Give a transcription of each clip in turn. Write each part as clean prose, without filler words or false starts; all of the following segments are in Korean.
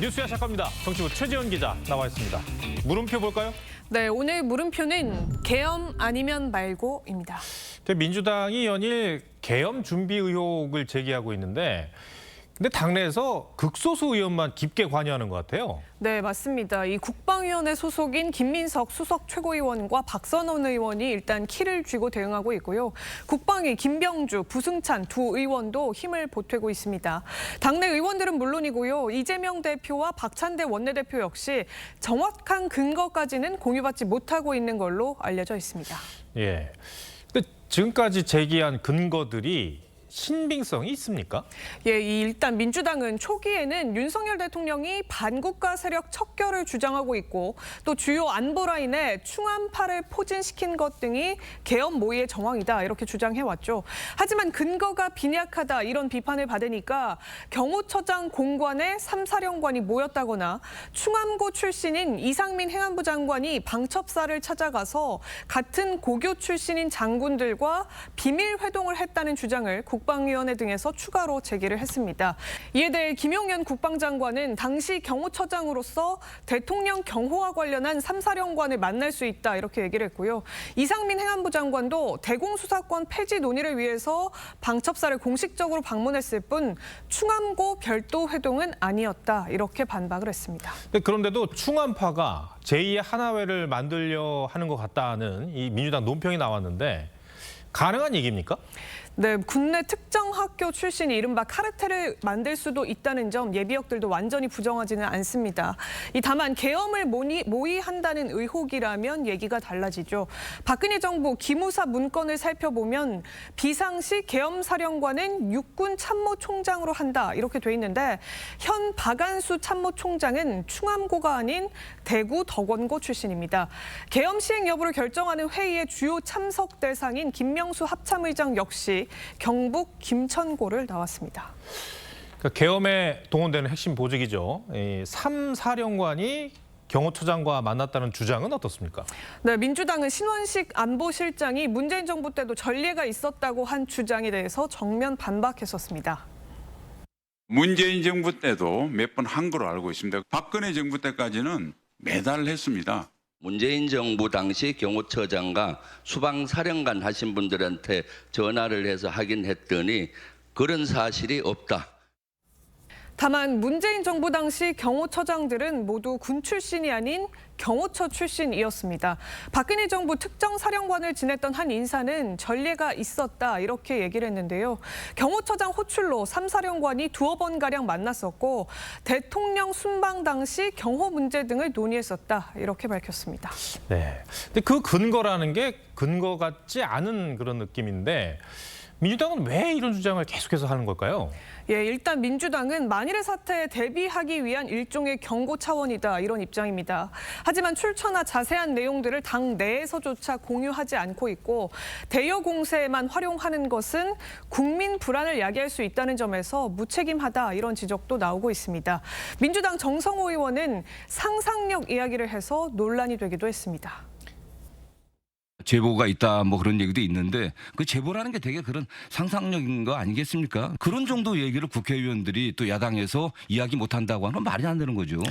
뉴스야 시작합니다. 정치부 최지원 기자 나와 있습니다. 물음표 볼까요? 네, 오늘 물음표는 계엄 아니면 말고입니다. 민주당이 연일 계엄 준비 의혹을 제기하고 있는데 근데 당내에서 극소수 의원만 깊게 관여하는 것 같아요. 네, 맞습니다. 이 국방위원회 소속인 김민석 수석 최고위원과 박선원 의원이 일단 키를 쥐고 대응하고 있고요. 국방위 김병주, 부승찬 두 의원도 힘을 보태고 있습니다. 당내 의원들은 물론이고요. 이재명 대표와 박찬대 원내대표 역시 정확한 근거까지는 공유받지 못하고 있는 걸로 알려져 있습니다. 예. 근데 지금까지 제기한 근거들이 신빙성이 있습니까? 예, 일단 민주당은 초기에는 윤석열 대통령이 반국가 세력 척결을 주장하고 있고 또 주요 안보 라인에 충암파를 포진시킨 것 등이 계엄 모의의 정황이다 이렇게 주장해왔죠. 하지만 근거가 빈약하다 이런 비판을 받으니까 경호처장 공관에 3사령관이 모였다거나 충암고 출신인 이상민 행안부 장관이 방첩사를 찾아가서 같은 고교 출신인 장군들과 비밀 회동을 했다는 주장을 국방위원회 등에서 추가로 제기를 했습니다. 이에 대해 김용현 국방장관은 당시 경호처장으로서 대통령 경호와 관련한 3사령관을 만날 수 있다 이렇게 얘기를 했고요. 이상민 행안부 장관도 대공수사권 폐지 논의를 위해서 방첩사를 공식적으로 방문했을 뿐 충암고 별도 회동은 아니었다 이렇게 반박을 했습니다. 그런데도 충암파가 제2의 하나회를 만들려 하는 것 같다는 이 민주당 논평이 나왔는데 가능한 얘기입니까? 네, 국내 특정 학교 출신이 이른바 카르텔을 만들 수도 있다는 점 예비역들도 완전히 부정하지는 않습니다. 다만 계엄을 모의한다는 의혹이라면 얘기가 달라지죠. 박근혜 정부 기무사 문건을 살펴보면 비상시 계엄사령관은 육군 참모총장으로 한다 이렇게 돼 있는데 현 박안수 참모총장은 충암고가 아닌 대구 덕원고 출신입니다. 계엄 시행 여부를 결정하는 회의의 주요 참석 대상인 김명수 합참의장 역시 경북 김천고를 나왔습니다. 그러니까 계엄에 동원되는 핵심 보직이죠. 3사령관이 경호처장과 만났다는 주장은 어떻습니까? 네, 민주당은 신원식 안보실장이 문재인 정부 때도 전례가 있었다고 한 주장에 대해서 정면 반박했었습니다. 문재인 정부 때도 몇 번 한 걸로 알고 있습니다. 박근혜 정부 때까지는 매달 했습니다. 문재인 정부 당시 경호처장과 수방사령관 하신 분들한테 전화를 해서 확인했더니 그런 사실이 없다. 다만 문재인 정부 당시 경호처장들은 모두 군 출신이 아닌 경호처 출신이었습니다. 박근혜 정부 특정 사령관을 지냈던 한 인사는 전례가 있었다 이렇게 얘기를 했는데요. 경호처장 호출로 3사령관이 두어 번가량 만났었고 대통령 순방 당시 경호 문제 등을 논의했었다 이렇게 밝혔습니다. 네. 근데 그 근거라는 게 근거 같지 않은 그런 느낌인데 민주당은 왜 이런 주장을 계속해서 하는 걸까요? 예, 일단 민주당은 만일의 사태에 대비하기 위한 일종의 경고 차원이다 이런 입장입니다. 하지만 출처나 자세한 내용들을 당 내에서조차 공유하지 않고 있고 대여 공세에만 활용하는 것은 국민 불안을 야기할 수 있다는 점에서 무책임하다 이런 지적도 나오고 있습니다. 민주당 정성호 의원은 상상력 이야기를 해서 논란이 되기도 했습니다. 제보가 있다 뭐 그런 얘기도 있는데 그 제보라는 게 되게 그런 상상력인 거 아니겠습니까? 그런 정도 얘기를 국회의원들이 또 야당에서 이야기 못한다고 하는 건 말이 안 되는 거죠.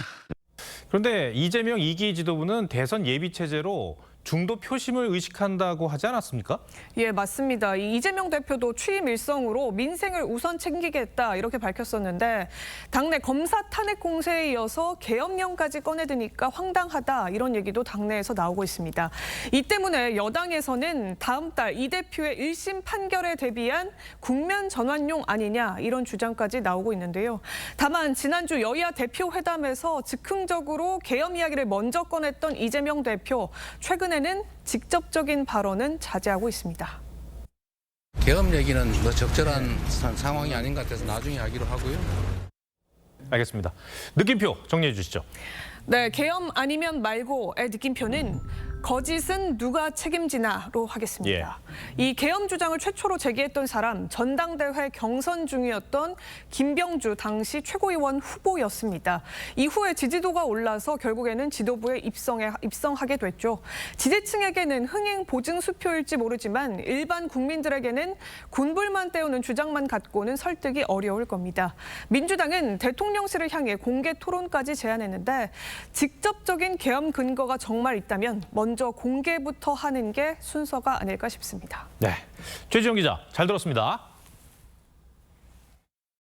그런데 이재명 2기 지도부는 대선 예비 체제로 중도 표심을 의식한다고 하지 않았습니까? 예, 맞습니다. 이재명 대표도 취임 일성으로 민생을 우선 챙기겠다 이렇게 밝혔었는데 당내 검사 탄핵 공세에 이어서 계엄령까지 꺼내드니까 황당하다 이런 얘기도 당내에서 나오고 있습니다. 이 때문에 여당에서는 다음 달 이 대표의 1심 판결에 대비한 국면 전환용 아니냐 이런 주장까지 나오고 있는데요. 다만 지난주 여야 대표 회담에서 즉흥적으로 계엄 이야기를 먼저 꺼냈던 이재명 대표 최근에는 직접적인 발언은 자제하고 있습니다. 계엄 얘기는 적절한 상황이 아닌 것 같아서 나중에 하기로 하고요. 알겠습니다. 느낌표 정리해 주시죠. 네, 계엄 아니면 말고의 느낌표는 거짓은 누가 책임지나로 하겠습니다. 이 계엄 주장을 최초로 제기했던 사람 전당대회 경선 중이었던 김병주 당시 최고위원 후보였습니다. 이후에 지지도가 올라서 결국에는 지도부에 입성하게 됐죠. 지지층에게는 흥행 보증 수표일지 모르지만 일반 국민들에게는 군불만 때우는 주장만 갖고는 설득이 어려울 겁니다. 민주당은 대통령실을 향해 공개 토론까지 제안했는데 직접적인 계엄 근거가 정말 있다면 먼저 공개부터 하는 게 순서가 아닐까 싶습니다. 네, 최지영 기자 잘 들었습니다.